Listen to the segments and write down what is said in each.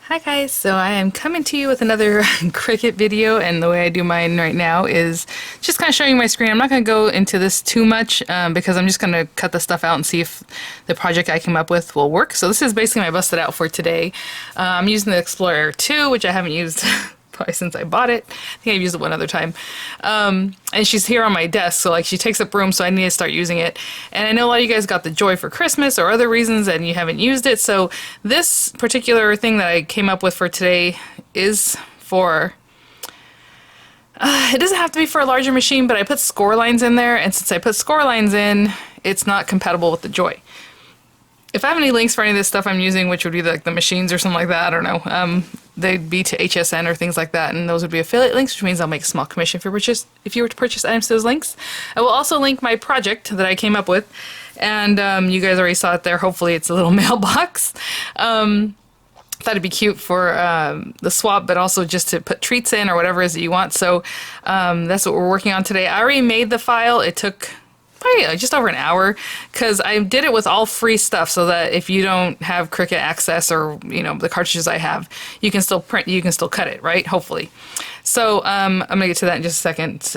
Hi guys, so I am coming to you with another Cricut video, and the way I do mine right now is just kind of showing you my screen. I'm not going to go into this too much because I'm just going to cut the stuff out and see if the project I came up with will work. So this is basically my busted out for today. I'm using the Explorer 2, which I haven't used probably since I bought it. I think I've used it one other time. And she's here on my desk, so like she takes up room, so I need to start using it. And I know a lot of you guys got the Joy for Christmas or other reasons and you haven't used it. So this particular thing that I came up with for today is for it doesn't have to be for a larger machine, but I put score lines in there, and since I put score lines in, it's not compatible with the Joy. If I have any links for any of this stuff I'm using, which would be like the machines or something like that, I don't know, they'd be to HSN or things like that, and those would be affiliate links, which means I'll make a small commission if you were to purchase items to those links. I will also link my project that I came up with, and you guys already saw it there. Hopefully it's a little mailbox. Thought it'd be cute for the swap, but also just to put treats in or whatever it is that you want. So that's what we're working on today. I already made the file. It took probably just over an hour because I did it with all free stuff so that if you don't have Cricut access or the cartridges I have, you can still print, you can still cut it, right? Hopefully. So I'm gonna get to that in just a second.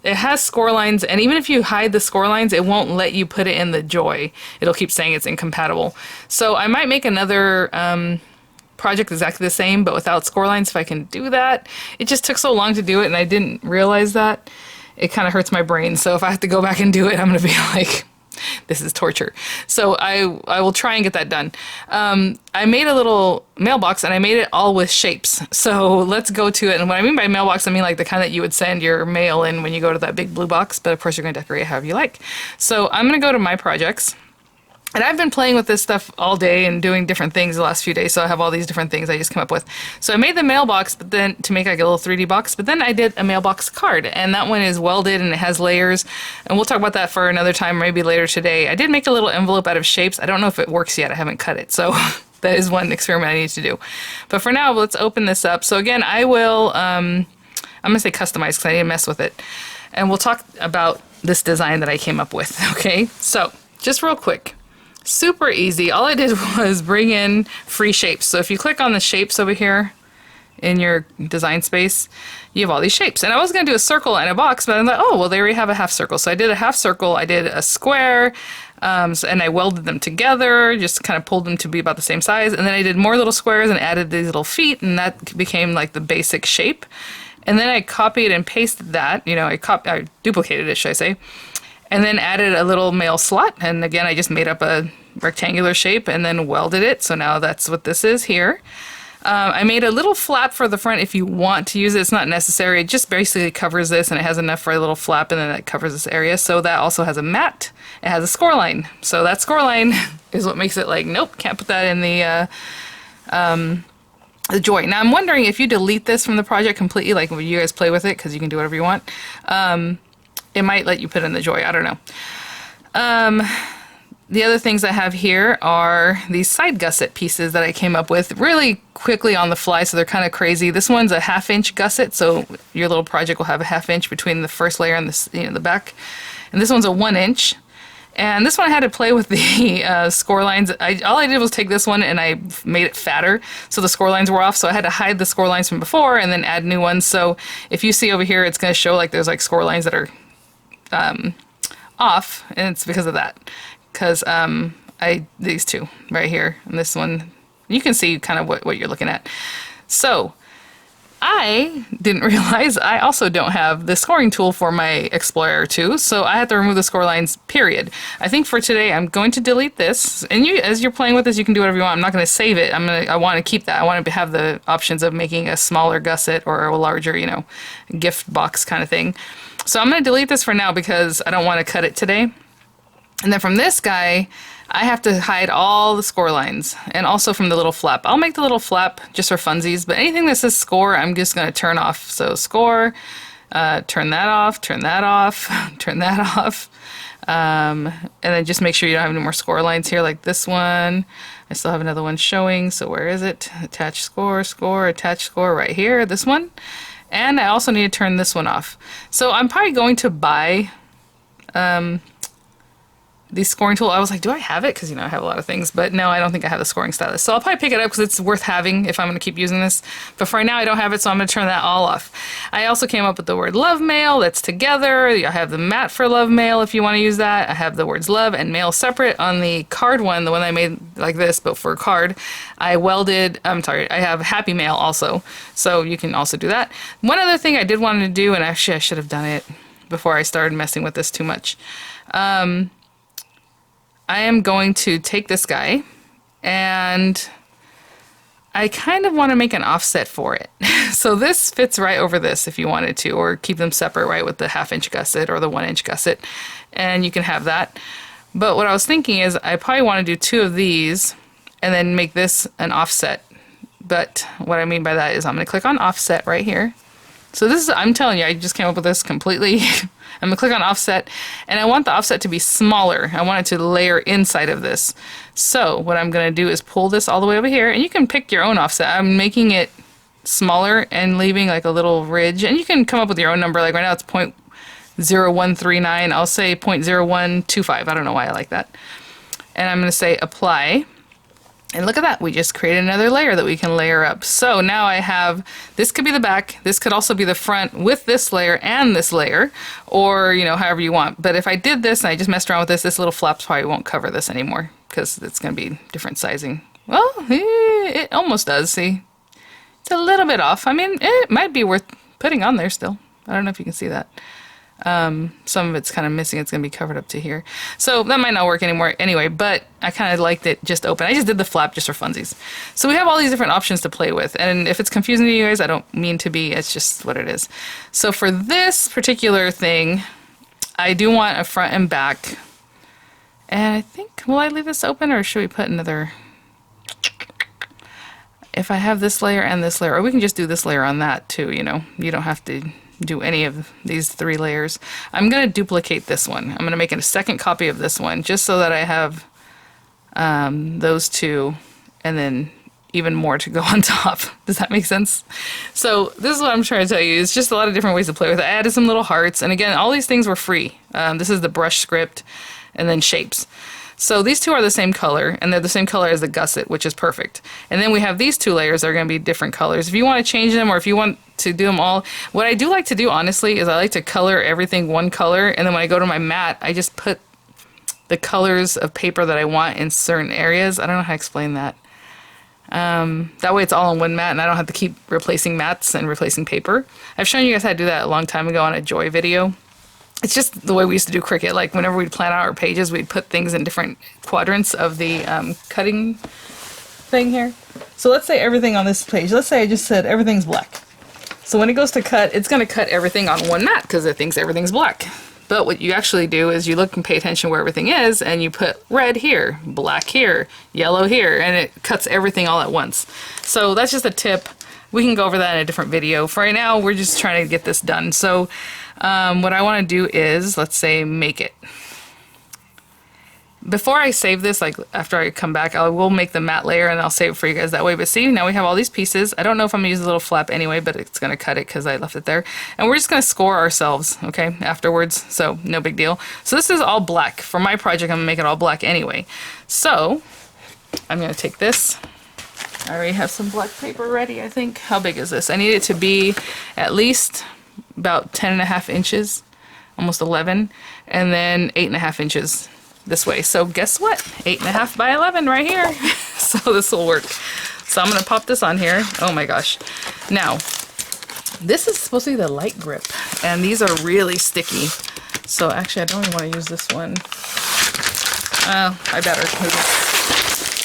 It has score lines, and even if you hide the score lines, it won't let you put it in the Joy. It'll keep saying it's incompatible. So I might make another project exactly the same but without score lines if I can do that. It just took so long to do it and I didn't realize that. It kind of hurts my brain, so if I have to go back and do it, I'm going to be like, this is torture. So I will try and get that done. I made a little mailbox, and I made it all with shapes. So let's go to it. And what I mean by mailbox, I mean like the kind that you would send your mail in when you go to that big blue box, but of course you're going to decorate it however you like. So I'm going to go to my projects. And I've been playing with this stuff all day and doing different things the last few days, so I have all these different things I just came up with. So I made the mailbox, but then to make like a little 3D box, but then I did a mailbox card, and that one is welded and it has layers, and we'll talk about that for another time, maybe later today. I did make a little envelope out of shapes. I don't know if it works yet. I haven't cut it, so that is one experiment I need to do. But for now, let's open this up. So again, I will, I'm going to say customize because I need to mess with it. And we'll talk about this design that I came up with, okay? So just real quick. Super easy. All I did was bring in free shapes. So if you click on the shapes over here in your design space, you have all these shapes. And I was going to do a circle and a box, but I'm like, oh, well, they already have a half circle. So I did a half circle, I did a square, and I welded them together, just kind of pulled them to be about the same size. And then I did more little squares and added these little feet, and that became like the basic shape. And then I copied and pasted that, I duplicated it, should I say. And then added a little mail slot, and again I just made up a rectangular shape and then welded it, so now that's what this is here. I made a little flap for the front if you want to use it. It's not necessary, it just basically covers this, and it has enough for a little flap, and then it covers this area. So that also has a mat, it has a score line. So that score line is what makes it like, nope, can't put that in the Joy. Now I'm wondering if you delete this from the project completely, like when you guys play with it, because you can do whatever you want. It might let you put in the Joy, I don't know. The other things I have here are these side gusset pieces that I came up with really quickly on the fly, so they're kind of crazy. This one's a 1/2 inch gusset, so your little project will have a 1/2 inch between the first layer and the back. And this one's a 1 inch. And this one I had to play with the score lines. All I did was take this one and I made it fatter, so the score lines were off. So I had to hide the score lines from before and then add new ones. So if you see over here, it's going to show like there's like score lines that are off, and it's because of that. Because these two right here and this one, you can see kind of what you're looking at. So I didn't realize I also don't have the scoring tool for my Explorer 2, so I had to remove the score lines, period. I think for today I'm going to delete this, and as you're playing with this, you can do whatever you want. I'm not going to save it. I want to keep that. I want to have the options of making a smaller gusset or a larger, gift box kind of thing. So I'm going to delete this for now because I don't want to cut it today. And then from this guy, I have to hide all the score lines, and also from the little flap. I'll make the little flap just for funsies, but anything that says score, I'm just going to turn off. So score, turn that off, turn that off, turn that off. And then just make sure you don't have any more score lines here like this one. I still have another one showing, so where is it? Attach score, score, attach score right here, this one. And I also need to turn this one off. So I'm probably going to buy the scoring tool. I was like, do I have it? Because, you know, I have a lot of things. But no, I don't think I have the scoring stylus. So I'll probably pick it up because it's worth having if I'm going to keep using this. But for right now, I don't have it, so I'm going to turn that all off. I also came up with the word love mail. That's together. I have the mat for love mail if you want to use that. I have the words love and mail separate. On the card one, the one I made like this, but for a card, I welded, I have happy mail also. So you can also do that. One other thing I did want to do, and actually I should have done it before I started messing with this too much. I am going to take this guy and I kind of want to make an offset for it. So this fits right over this if you wanted to, or keep them separate, right, with the 1/2 inch gusset or the 1 inch gusset, and you can have that. But what I was thinking is I probably want to do 2 of these and then make this an offset. But what I mean by that is I'm going to click on offset right here. So this is, I'm telling you, I just came up with this completely. I'm gonna click on offset, and I want the offset to be smaller. I want it to layer inside of this. So what I'm gonna do is pull this all the way over here, and you can pick your own offset. I'm making it smaller and leaving like a little ridge, and you can come up with your own number. Like right now it's 0.0139. I'll say 0.0125. I don't know why I like that. And I'm gonna say apply. And look at that, we just created another layer that we can layer up. So now I have, this could be the back, this could also be the front with this layer and this layer, or, you know, however you want. But if I did this and I just messed around with this, this little flap probably won't cover this anymore because it's going to be different sizing. Well, it almost does, see? It's a little bit off. I mean, it might be worth putting on there still. I don't know if you can see that. Some of it's kind of missing. It's going to be covered up to here. So that might not work anymore anyway, but I kind of liked it just open. I just did the flap just for funsies. So we have all these different options to play with. And if it's confusing to you guys, I don't mean to be. It's just what it is. So for this particular thing, I do want a front and back. And I think, will I leave this open or should we put another? If I have this layer and this layer, or we can just do this layer on that too, you know. You don't have to do any of these 3 layers. I'm going to duplicate this one. I'm going to make a second copy of this one just so that I have those 2 and then even more to go on top. Does that make sense? So this is what I'm trying to tell you. It's just a lot of different ways to play with it. I added some little hearts, and again, all these things were free. This is the brush script and then shapes. So these 2 are the same color, and they're the same color as the gusset, which is perfect. And then we have these 2 layers that are going to be different colors. If you want to change them, or if you want to do them all, what I do like to do, honestly, is I like to color everything one color, and then when I go to my mat, I just put the colors of paper that I want in certain areas. I don't know how to explain that. That way it's all on one mat, and I don't have to keep replacing mats and replacing paper. I've shown you guys how to do that a long time ago on a Joy video. It's just the way we used to do Cricut. Like whenever we'd plan out our pages, we'd put things in different quadrants of the cutting thing here. So let's say everything on this page, let's say I just said everything's black. So when it goes to cut, it's going to cut everything on one mat because it thinks everything's black. But what you actually do is you look and pay attention where everything is, and you put red here, black here, yellow here, and it cuts everything all at once. So that's just a tip. We can go over that in a different video. For right now, we're just trying to get this done. So what I want to do is, let's say, make it. Before I save this, like after I come back, I will make the matte layer and I'll save it for you guys that way. But see, now we have all these pieces. I don't know if I'm going to use a little flap anyway, but it's going to cut it because I left it there. And we're just going to score ourselves, okay, afterwards. So no big deal. So this is all black. For my project, I'm going to make it all black anyway. So I'm going to take this. I already have some black paper ready, I think. How big is this? I need it to be at least about 10.5 inches, almost 11, and then 8.5 inches this way. So guess what? 8.5 by 11 right here. So this will work. So I'm going to pop this on here. Oh my gosh. Now, this is supposed to be the light grip, and these are really sticky. So actually, I don't even want to use this one. Oh, I better.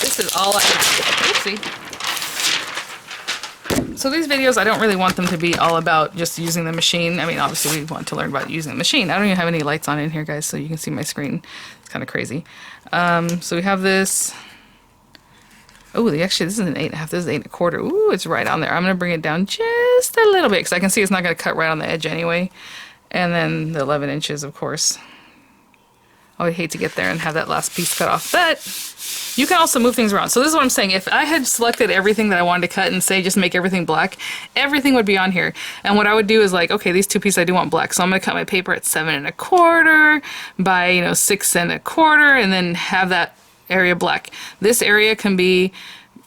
This is all I have. Oopsie. So these videos, I don't really want them to be all about just using the machine. I mean, obviously we want to learn about using the machine. I don't even have any lights on in here, guys, so you can see my screen. It's kind of crazy. So we have this. Oh, actually, this is an 8.5. This is 8.25. Ooh, it's right on there. I'm going to bring it down just a little bit because I can see it's not going to cut right on the edge anyway. And then the 11 inches, of course. Oh, I hate to get there and have that last piece cut off, but You can also move things around. So this is what I'm saying. If I had selected everything that I wanted to cut and say just make everything black, everything would be on here. And what I would do is like, okay, these 2 pieces I do want black. So I'm going to cut my paper at 7 1/4 by, you know, 6 1/4 and then have that area black. This area can be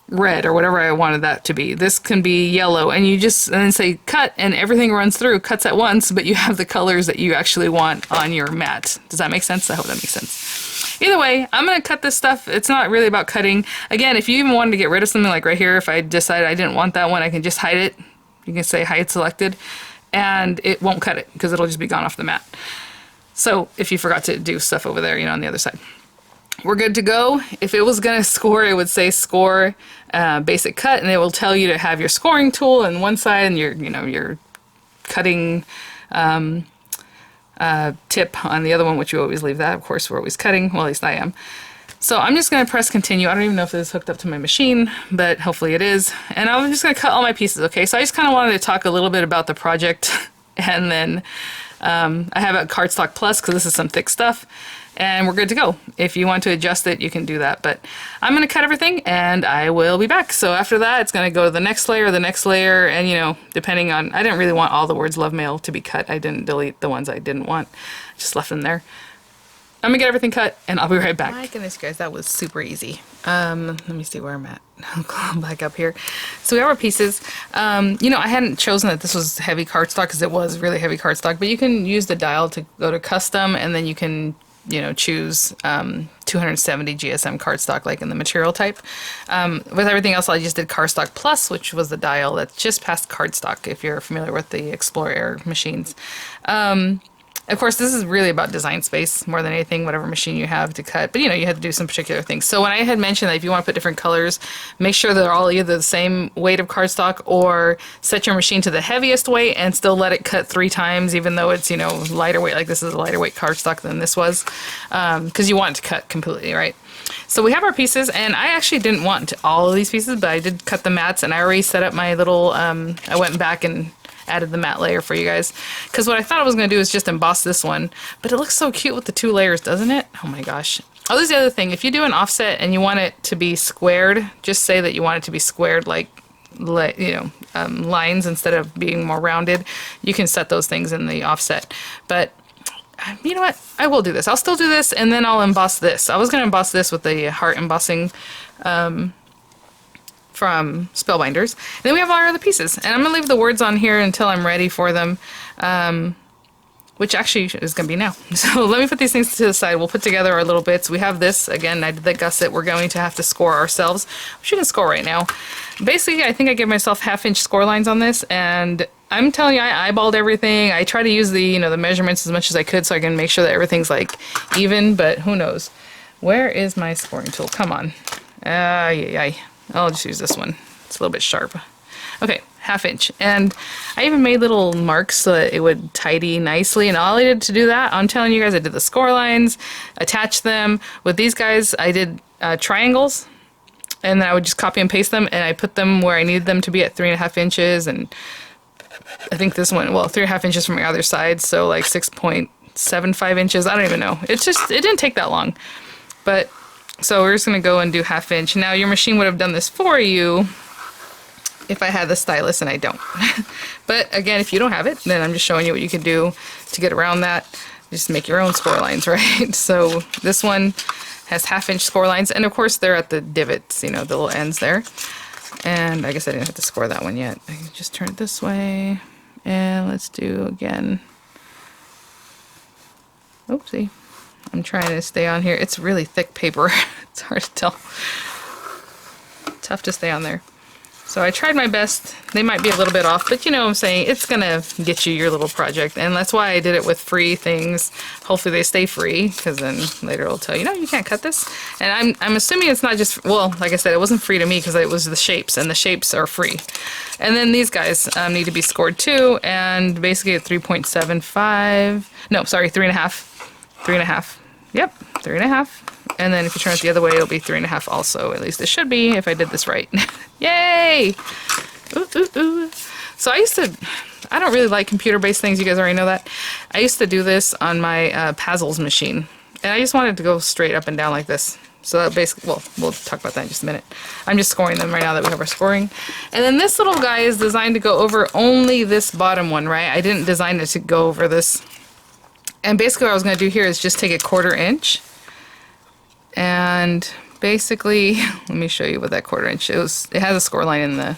red or whatever I wanted that to be. This can be yellow, and you just and then say cut and everything runs through, cuts at once, but you have the colors that you actually want on your mat. Does that make sense? I hope that makes sense. Either way, I'm going to cut this stuff. It's not really about cutting. Again, if you even wanted to get rid of something like right here, if I decided I didn't want that one, I can just hide it. You can say hide selected and it won't cut it because it'll just be gone off the mat. So if you forgot to do stuff over there, you know, on the other side. We're good to go. If it was going to score, it would say score basic cut, and it will tell you to have your scoring tool on one side and your, you know, your cutting tip on the other one, which you always leave that. Of course, we're always cutting. Well, at least I am. So I'm just going to press continue. I don't even know if this is hooked up to my machine, but hopefully it is. And I'm just going to cut all my pieces, okay? So I just kind of wanted to talk a little bit about the project, and then I have a cardstock plus because this is some thick stuff. And we're good to go. If you want to adjust it, you can do that. But I'm going to cut everything and I will be back. So after that, it's going to go to the next layer, and you know, depending on, I didn't really want all the words love mail to be cut. I didn't delete the ones I didn't want. Just left them there. I'm going to get everything cut and I'll be right back. My goodness, guys, that was super easy. Let me see where I'm at. I'll go back up here. So we have our pieces. You know, I hadn't chosen that this was heavy cardstock because it was really heavy cardstock, but you can use the dial to go to custom, and then you can, you know, choose 270 GSM cardstock like in the material type. With everything else, I just did cardstock plus, which was the dial that's just past cardstock if you're familiar with the Explorer Air machines. Of course, this is really about design space more than anything, whatever machine you have to cut. But, you know, you have to do some particular things. So when I had mentioned that if you want to put different colors, make sure they're all either the same weight of cardstock, or set your machine to the heaviest weight and still let it cut 3 times, even though it's, you know, lighter weight. Like this is a lighter weight cardstock than this was, because you want it to cut completely, right? So we have our pieces, and I actually didn't want all of these pieces, but I did cut the mats, and I already set up my little, I went back and added the matte layer for you guys, because what I thought I was going to do is just emboss this one, but it looks so cute with the 2 layers, doesn't it? Oh my gosh. Oh, this is the other thing. If you do an offset and you want it to be squared, just say that you want it to be squared like you know, lines instead of being more rounded. You can set those things in the offset. But you know what? I will do this. I'll still do this, and then I'll emboss this. I was going to emboss this with the heart embossing from Spellbinders. And then we have all our other pieces. And I'm going to leave the words on here until I'm ready for them, which actually is going to be now. So let me put these things to the side. We'll put together our little bits. We have this. Again, I did the gusset. We're going to have to score ourselves, which you can score right now. Basically, I think I gave myself 1/2-inch score lines on this, and I'm telling you, I eyeballed everything. I try to use the, you know, the measurements as much as I could so I can make sure that everything's like even, but who knows. Where is my scoring tool? Come on. I'll just use this one. It's a little bit sharp. Okay, 1/2 inch. And I even made little marks so that it would tidy nicely. And all I did to do that, I'm telling you guys, I did the score lines, attached them. With these guys, I did triangles. And then I would just copy and paste them, and I put them where I needed them to be at 3.5 inches. And I think this one, well, 3.5 inches from the other side, so like 6.75 inches. I don't even know. It didn't take that long. But so we're just going to go and do 1/2 inch. Now your machine would have done this for you if I had the stylus, and I don't. But again, if you don't have it, then I'm just showing you what you can do to get around that. Just make your own score lines, right? So this one has 1/2 inch score lines, and of course they're at the divots, you know, the little ends there. And I guess I didn't have to score that one yet. I can just turn it this way, and let's do again. Oopsie. I'm trying to stay on here. It's really thick paper. It's hard to tell. Tough to stay on there. So I tried my best. They might be a little bit off, but you know what I'm saying, it's gonna get you your little project, and that's why I did it with free things. Hopefully they stay free, because then later it'll tell you, no, you can't cut this. And I'm assuming it's not just, well, like I said, it wasn't free to me because it was the shapes, and the shapes are free. And then these guys need to be scored too, and basically at 3.75, no, sorry, 3.5. 3.5. Yep, 3.5. And then if you turn it the other way, it'll be 3.5 also. At least it should be if I did this right. Yay! Ooh, ooh, ooh. So I don't really like computer-based things. You guys already know that. I used to do this on my Pazzles machine. And I just wanted to go straight up and down like this. So that basically, well, we'll talk about that in just a minute. I'm just scoring them right now that we have our scoring. And then this little guy is designed to go over only this bottom one, right? I didn't design it to go over this. And basically what I was going to do here is just take a 1/4 inch. And basically, let me show you what that 1/4 inch is. It has a score line in the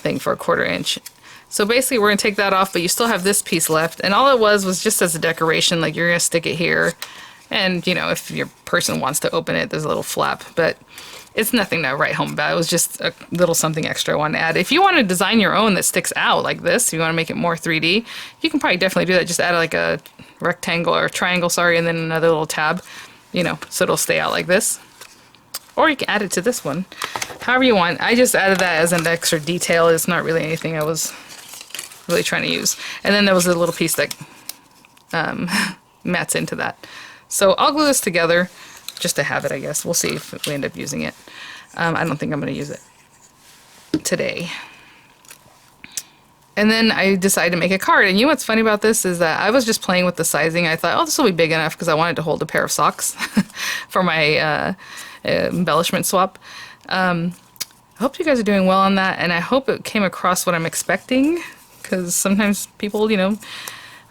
thing for a 1/4 inch. So basically we're going to take that off, but you still have this piece left. And all it was just as a decoration, like you're going to stick it here. And, you know, if your person wants to open it, there's a little flap. But it's nothing to write home about. It was just a little something extra I wanted to add. If you want to design your own that sticks out like this, you want to make it more 3D, you can probably definitely do that. Just add like a rectangle or triangle, sorry, and then another little tab, you know, so it'll stay out like this. Or you can add it to this one, however you want. I just added that as an extra detail. It's not really anything I was really trying to use. And then there was a little piece that mats into that. So I'll glue this together just to have it, I guess. We'll see if we end up using it. I don't think I'm going to use it today. And then I decided to make a card. And you know what's funny about this is that I was just playing with the sizing. I thought, oh, this will be big enough because I wanted to hold a pair of socks for my embellishment swap. I hope you guys are doing well on that. And I hope it came across what I'm expecting. Because sometimes people, you know,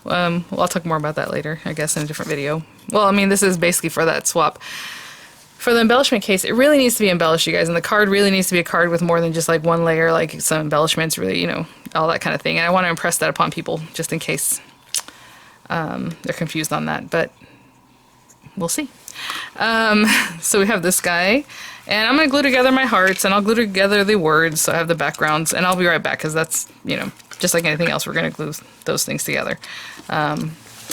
well, I'll talk more about that later, I guess, in a different video. Well, I mean, this is basically for that swap. For the embellishment case, it really needs to be embellished, you guys, and the card really needs to be a card with more than just like one layer, like some embellishments, really, you know, all that kind of thing. And I want to impress that upon people, just in case they're confused on that, but we'll see. So we have this guy, and I'm going to glue together my hearts, and I'll glue together the words, so I have the backgrounds, and I'll be right back, because that's, you know, just like anything else, we're going to glue those things together.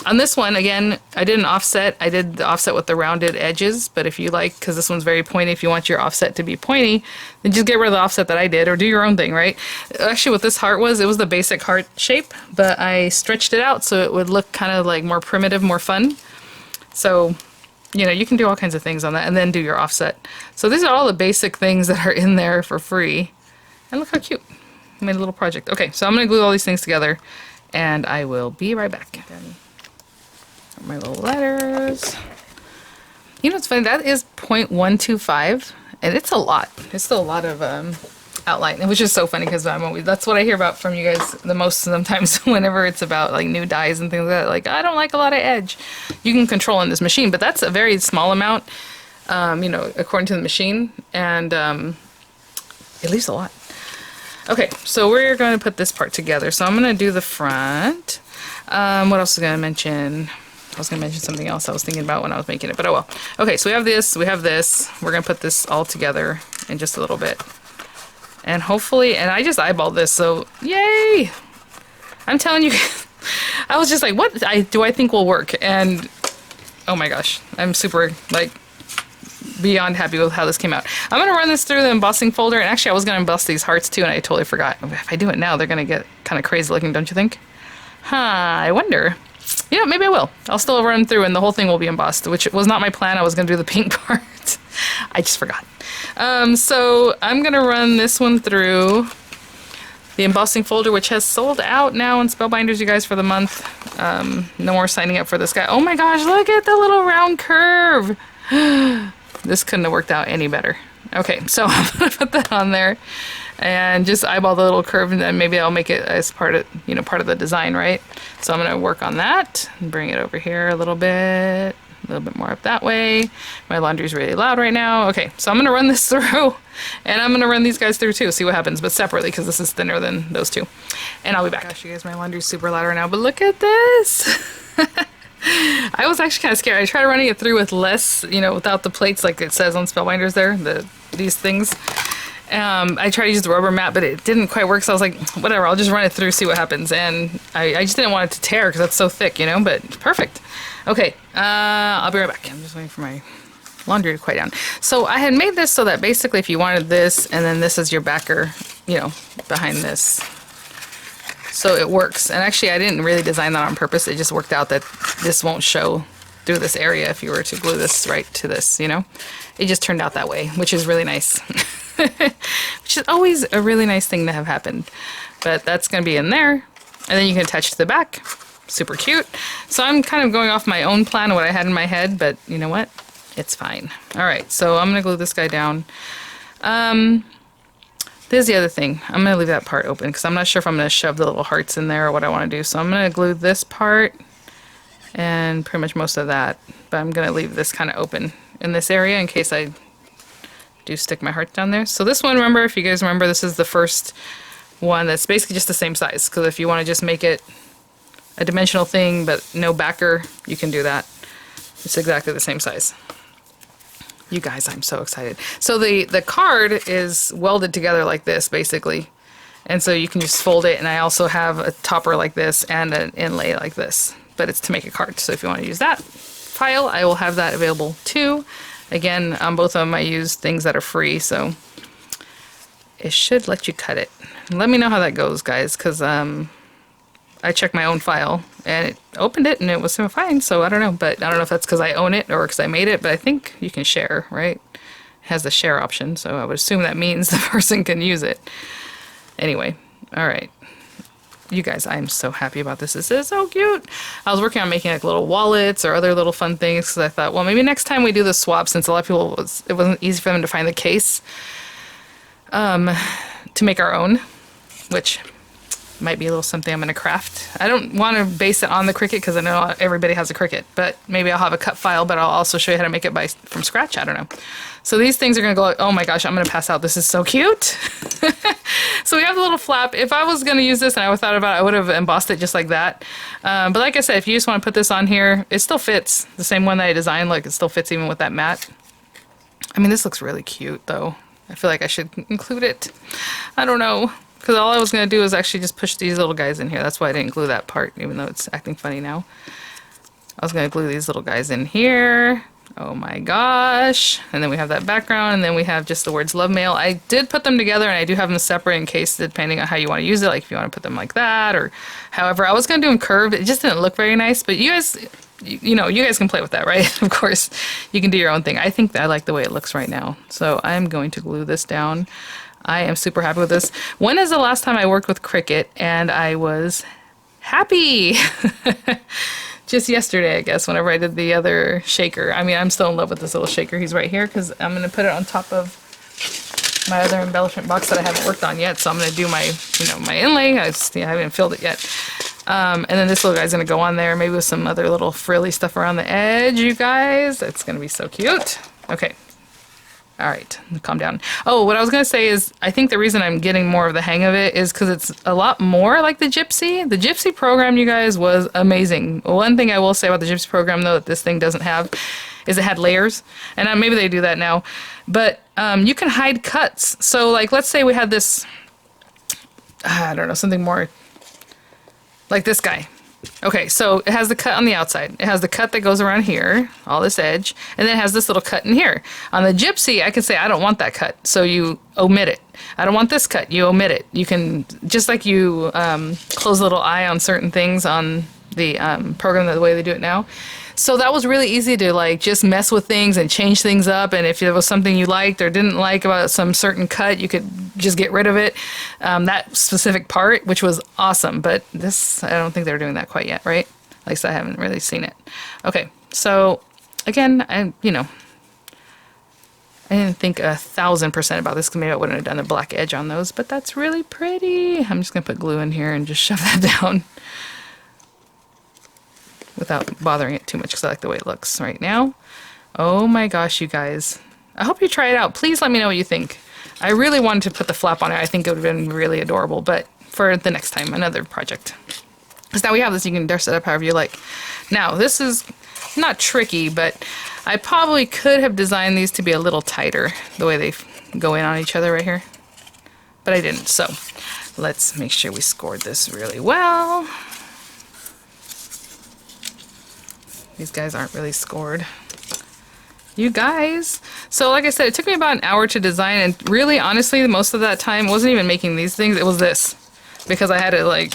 On this one, again, I did an offset. I did the offset with the rounded edges, but if you like, because this one's very pointy, if you want your offset to be pointy, then just get rid of the offset that I did, or do your own thing, right? Actually, what this heart was, it was the basic heart shape, but I stretched it out so it would look kind of like more primitive, more fun. So, you know, you can do all kinds of things on that, and then do your offset. So these are all the basic things that are in there for free. And look how cute. I made a little project. Okay, so I'm going to glue all these things together, and I will be right back. My little letters. You know what's funny? That is 0.125, and it's a lot. It's still a lot of outline, which is so funny because that's what I hear about from you guys the most sometimes whenever it's about like new dyes and things like that. Like, I don't like a lot of edge. You can control in this machine, but that's a very small amount, you know, according to the machine, and it leaves a lot. Okay, so we're going to put this part together. So I'm going to do the front. What else was I going to mention? I was going to mention something else I was thinking about when I was making it, but oh well. Okay, so we have this, we have this. We're going to put this all together in just a little bit. And hopefully, and I just eyeballed this, so yay! I'm telling you, I was just like, what do I think will work? And oh my gosh, I'm super, like, beyond happy with how this came out. I'm going to run this through the embossing folder, and actually I was going to emboss these hearts too, and I totally forgot. If I do it now, they're going to get kind of crazy looking, don't you think? Huh, I wonder. You know, maybe I will. I'll still run through, and the whole thing will be embossed, which was not my plan. I was going to do the pink part. I just forgot. So I'm going to run this one through the embossing folder, which has sold out now in Spellbinders, you guys, for the month. No more signing up for this guy. Oh my gosh, look at the little round curve. This couldn't have worked out any better. Okay, so I'm going to put that on there and just eyeball the little curve, and then maybe I'll make it as part of, you know, part of the design, right? So I'm going to work on that and bring it over here a little bit more up that way. My laundry's really loud right now. Okay, so I'm going to run this through, and I'm going to run these guys through too, see what happens, but separately, because this is thinner than those two. And I'll be back. Gosh, you guys, my laundry's super loud right now, but look at this. I was actually kind of scared. I tried running it through with less, you know, without the plates like it says on Spellbinders there, these things. I tried to use the rubber mat, but it didn't quite work, so I was like, whatever, I'll just run it through, see what happens. And I just didn't want it to tear because that's so thick, you know, but perfect. Okay, I'll be right back. I'm just waiting for my laundry to quiet down. So I had made this so that basically if you wanted this, and then this is your backer, you know, behind this. So it works. And actually I didn't really design that on purpose. It just worked out that this won't show through this area if you were to glue this right to this, you know. It just turned out that way, which is really nice. Which is always a really nice thing to have happened. But that's going to be in there. And then you can attach to the back. super cute. So I'm kind of going off my own plan of what I had in my head, but you know what? It's fine. All right, so I'm gonna glue this guy down. There's the other thing. I'm gonna leave that part open because I'm not sure if I'm gonna shove the little hearts in there or what I want to do. So I'm gonna glue this part and pretty much most of that, but I'm gonna leave this kind of open in this area in case I do stick my heart down there. So this one, remember, if you guys remember, this is the first one that's basically just the same size, because if you want to just make it a dimensional thing but no backer, you can do that. It's exactly the same size. You guys, I'm so excited. So the card is welded together like this basically, and so you can just fold it, and I also have a topper like this and an inlay like this, but it's to make a card. So if you want to use that file, I will have that available too. Again, on both of them I use things that are free, so it should let you cut it. Let me know how that goes, guys, because I checked my own file and it opened it and it was fine, so I don't know. But I don't know if that's because I own it or because I made it, but I think you can share, right? It has the share option, so I would assume that means the person can use it. Anyway, all right. You guys, I'm so happy about this. This is so cute. I was working on making like little wallets or other little fun things because I thought, well, maybe next time we do the swap, since a lot of people, it wasn't easy for them to find the case, to make our own, which might be a little something I'm going to craft. I don't want to base it on the Cricut because I know everybody has a Cricut, but maybe I'll have a cut file, but I'll also show you how to make it from scratch. I don't know. So these things are going to go, oh my gosh, I'm going to pass out. This is so cute. So we have the little flap. If I was going to use this and I thought about it, I would have embossed it just like that. But like I said, if you just want to put this on here, it still fits. The same one that I designed, like it still fits even with that mat. I mean, this looks really cute though. I feel like I should include it. I don't know. Because all I was going to do is actually just push these little guys in here. That's why I didn't glue that part, even though it's acting funny now. I was going to glue these little guys in here. Oh my gosh. And then we have that background, and then we have just the words love mail. I did put them together, and I do have them separate in case, depending on how you want to use it, like if you want to put them like that, or however. I was going to do them curved. It just didn't look very nice, but you guys, you know, you guys can play with that, right? Of course, you can do your own thing. I think that I like the way it looks right now. So I'm going to glue this down. I am super happy with this. When is the last time I worked with Cricut and I was happy? Just yesterday, I guess, whenever I did the other shaker. I mean, I'm still in love with this little shaker. He's right here because I'm going to put it on top of my other embellishment box that I haven't worked on yet. So I'm going to do my, you know, my inlay. I haven't filled it yet. And then this little guy's going to go on there, maybe with some other little frilly stuff around the edge, you guys. It's going to be so cute. Okay. All right, calm down. Oh, what I was going to say is I think the reason I'm getting more of the hang of it is because it's a lot more like the Gypsy. The Gypsy program, you guys, was amazing. One thing I will say about the Gypsy program, though, that this thing doesn't have is it had layers. And maybe they do that now. But you can hide cuts. So, like, let's say we had this, I don't know, something more like this guy. Okay, so it has the cut on the outside. It has the cut that goes around here, all this edge, and then it has this little cut in here. On the Gypsy, I can say, I don't want that cut, so you omit it. I don't want this cut, you omit it. You can, just like you close a little eye on certain things on the program the way they do it now. So that was really easy to like just mess with things and change things up, and if there was something you liked or didn't like about some certain cut, you could just get rid of it, that specific part, which was awesome. But this, I don't think they're doing that quite yet, right? At least I haven't really seen it. Okay, so again, I didn't think 1,000% about this because maybe I wouldn't have done the black edge on those, but that's really pretty. I'm just gonna put glue in here and just shove that down without bothering it too much because I like the way it looks right now. Oh my gosh, you guys. I hope you try it out. Please let me know what you think. I really wanted to put the flap on it. I think it would have been really adorable, but for the next time, another project. Because now we have this, you can dress it up however you like. Now, this is not tricky, but I probably could have designed these to be a little tighter, the way they go in on each other right here. But I didn't, so let's make sure we scored this really well. These guys aren't really scored. You guys. So like I said, it took me about an hour to design, and really, honestly, most of that time wasn't even making these things. It was this. Because I had to, like,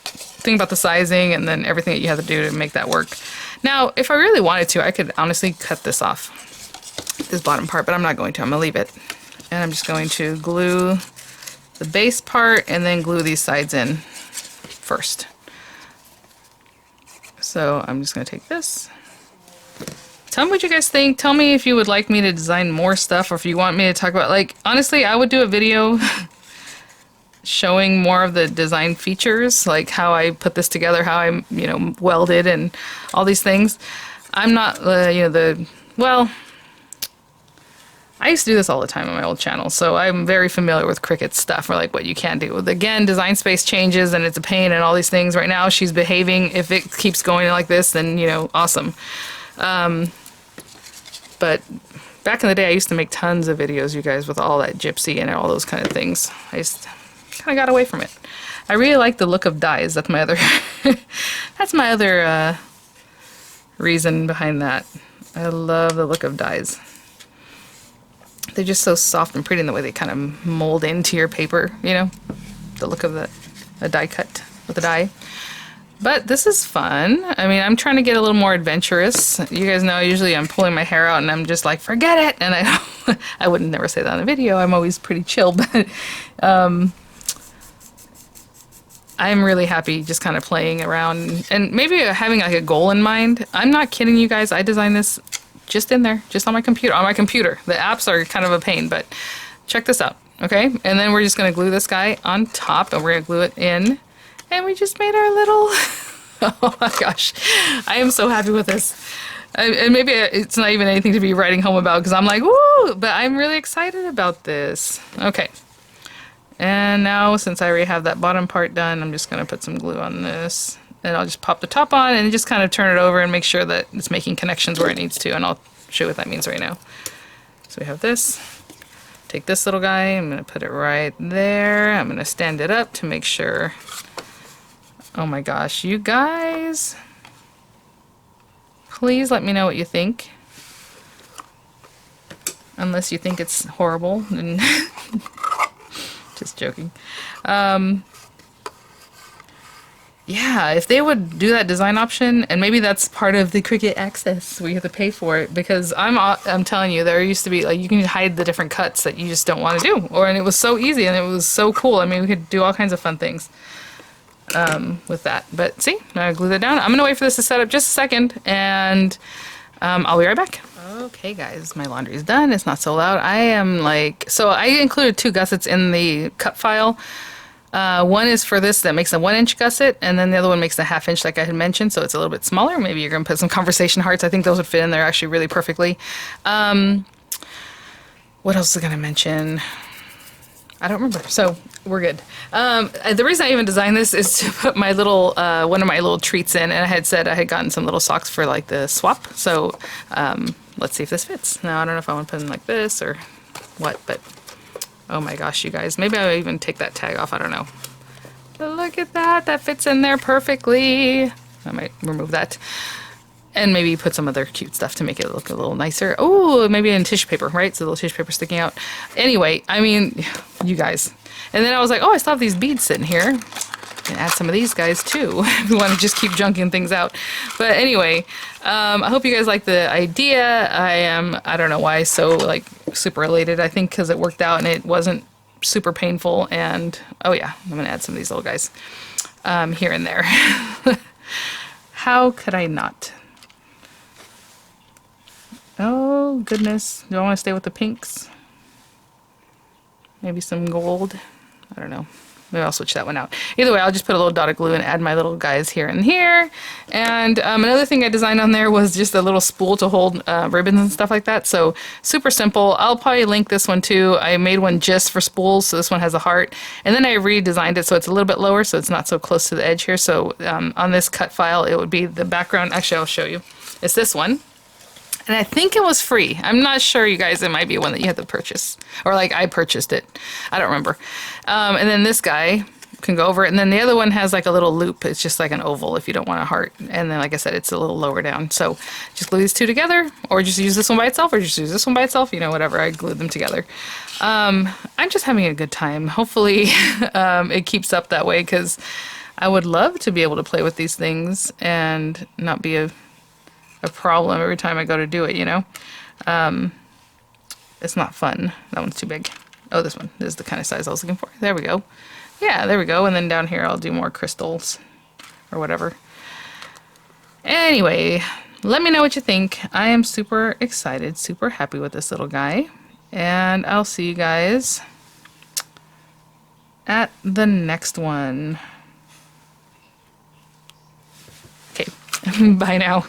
think about the sizing and then everything that you have to do to make that work. Now, if I really wanted to, I could honestly cut this off. This bottom part, but I'm not going to. I'm going to leave it. And I'm just going to glue the base part and then glue these sides in first. So I'm just gonna take this. Tell me what you guys think. Tell me if you would like me to design more stuff, or if you want me to talk about, like, honestly, I would do a video showing more of the design features, like how I put this together, how I, you know, welded and all these things. I'm not, you know, well, I used to do this all the time on my old channel, so I'm very familiar with Cricut stuff, or like what you can do. Again, design space changes and it's a pain and all these things. Right now she's behaving. If it keeps going like this, then, you know, awesome. But back in the day, I used to make tons of videos, you guys, with all that gypsy and all those kind of things. I just kind of got away from it. I really like the look of dyes. That's my other, that's my other reason behind that. I love the look of dyes. They're just so soft and pretty in the way they kind of mold into your paper, you know? The look of a die cut with a die. But this is fun. I mean, I'm trying to get a little more adventurous. You guys know usually I'm pulling my hair out and I'm just like, forget it! And I wouldn't never say that on a video. I'm always pretty chill, but I'm really happy just kind of playing around and maybe having like a goal in mind. I'm not kidding you guys. I designed this just in there, just on my computer. On my computer. The apps are kind of a pain, but check this out, okay? And then we're just going to glue this guy on top, and we're going to glue it in. And we just made our little... Oh my gosh. I am so happy with this. And maybe it's not even anything to be writing home about, because I'm like, woo! But I'm really excited about this. Okay. And now, since I already have that bottom part done, I'm just going to put some glue on this. And I'll just pop the top on and just kind of turn it over and make sure that it's making connections where it needs to. And I'll show you what that means right now. So we have this. Take this little guy. I'm going to put it right there. I'm going to stand it up to make sure... Oh my gosh, you guys, please let me know what you think. Unless you think it's horrible, and just joking. Yeah, if they would do that design option, and maybe that's part of the Cricut Access where you have to pay for it, because I'm telling you, there used to be, like, you can hide the different cuts that you just don't want to do, and it was so easy and it was so cool. I mean, we could do all kinds of fun things with that. But see, now I glue that down. I'm gonna wait for this to set up just a second, and I'll be right back. Okay guys, my laundry is done. It's not so loud. I am like, so I included 2 gussets in the cut file. One is for this that makes a 1-inch gusset, and then the other one makes a 1/2 inch like I had mentioned, so it's a little bit smaller. Maybe you're gonna put some conversation hearts. I think those would fit in there actually really perfectly. What else was I gonna mention? I don't remember, so we're good. The reason I even designed this is to put my little, one of my little treats in, and I had said I had gotten some little socks for like the swap, so let's see if this fits. Now, I don't know if I want to put in like this or what, but oh my gosh, you guys. Maybe I'll even take that tag off, I don't know. But look at that, that fits in there perfectly. I might remove that. And maybe put some other cute stuff to make it look a little nicer. Oh, maybe in tissue paper, right? So the little tissue paper sticking out. Anyway, I mean, you guys. And then I was like, oh, I still have these beads sitting here. And add some of these guys too, if we want to just keep junking things out. But anyway, I hope you guys like the idea. I don't know why so like super elated. I think because it worked out and it wasn't super painful. And oh yeah, I'm going to add some of these little guys here and there. How could I not? Oh, goodness. Do I want to stay with the pinks? Maybe some gold? I don't know. Maybe I'll switch that one out. Either way, I'll just put a little dot of glue and add my little guys here and here. And another thing I designed on there was just a little spool to hold ribbons and stuff like that. So super simple. I'll probably link this one too. I made one just for spools, so this one has a heart. And then I redesigned it so it's a little bit lower, so it's not so close to the edge here. So on this cut file, it would be the background. Actually, I'll show you. It's this one. And I think it was free. I'm not sure, you guys. It might be one that you have to purchase. Or like I purchased it. I don't remember. And then this guy can go over it. And then the other one has like a little loop. It's just like an oval if you don't want a heart. And then like I said, it's a little lower down. So just glue these two together. Or just use this one by itself. Or just use this one by itself. You know, whatever. I glued them together. I'm just having a good time. Hopefully it keeps up that way. Because I would love to be able to play with these things. And not be a problem every time I go to do it, you know? It's not fun. That one's too big. Oh, this one. This is the kind of size I was looking for. There we go. Yeah, there we go. And then down here I'll do more crystals or whatever. Anyway, let me know what you think. I am super excited, super happy with this little guy. And I'll see you guys at the next one. Okay, bye now.